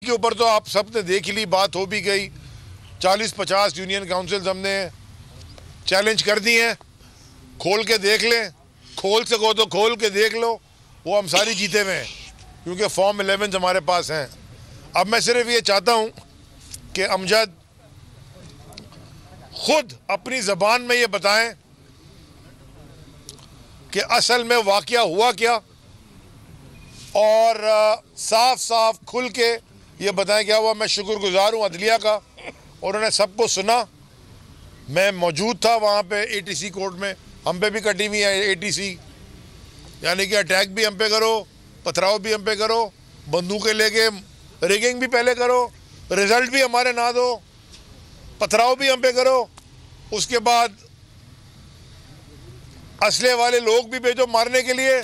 के ऊपर तो आप सब ने देख ही ली, बात हो भी गई। 40-50 यूनियन काउंसिल्स हमने चैलेंज कर दी हैं। खोल के देख लें, खोल सको तो खोल के देख लो, वो हम सारी जीते हुए हैं, क्योंकि फॉर्म 11 हमारे पास हैं। अब मैं सिर्फ ये चाहता हूँ कि अमजद खुद अपनी ज़बान में ये बताएं कि असल में वाक़या हुआ क्या, और साफ साफ खुल के ये बताएं क्या हुआ। मैं शुक्रगुजार हूँ अदलिया का, उन्होंने सबको सुना। मैं मौजूद था वहाँ पे ATC कोर्ट में, हम पे भी कटी हुई है ATC, यानी कि अटैक भी हम पे करो, पथराव भी हम पे करो, बंदूकें लेके रिगिंग भी पहले करो, रिजल्ट भी हमारे ना दो, पथराव भी हम पे करो, उसके बाद असले वाले लोग भी भेजो मारने के लिए।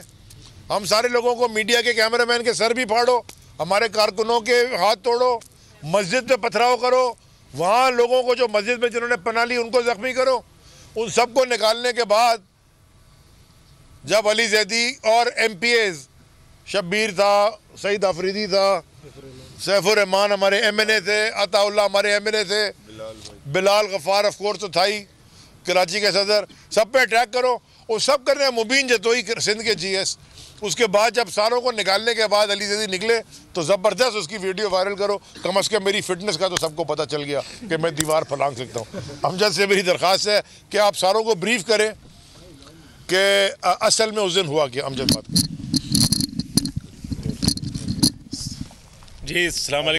हम सारे लोगों को, मीडिया के कैमरामैन के सर भी फाड़ो, हमारे कारकुनों के हाथ तोड़ो, मस्जिद में पथराव करो, वहाँ लोगों को जो मस्जिद में जिन्होंने पनाह ली उनको ज़ख्मी करो। उन सबको निकालने के बाद जब अली जैदी और MPAs, शब्बीर था, सईद अफरीदी था, सैफुर रहमान हमारे MNA थे, अताउल्ला हमारे MNA थे, बिलाल गफ़ार ऑफ कोर्स तो था ही, कराची के सदर, सब पे अटैक करो। वो सब करने मुबीन जतोई सिंध के GS। उसके बाद जब सारों को निकालने के बाद अली जैदी निकले तो ज़बरदस्त उसकी वीडियो वायरल करो। कम अज़ कम मेरी फिटनेस का तो सबको पता चल गया कि मैं दीवार फलांग सकता हूँ। अमजद से मेरी दरख्वास्त है कि आप सारों को ब्रीफ करें कि असल में उस दिन हुआ क्या। अमजद बात करें। जी, अस्सलाम वालेकुम।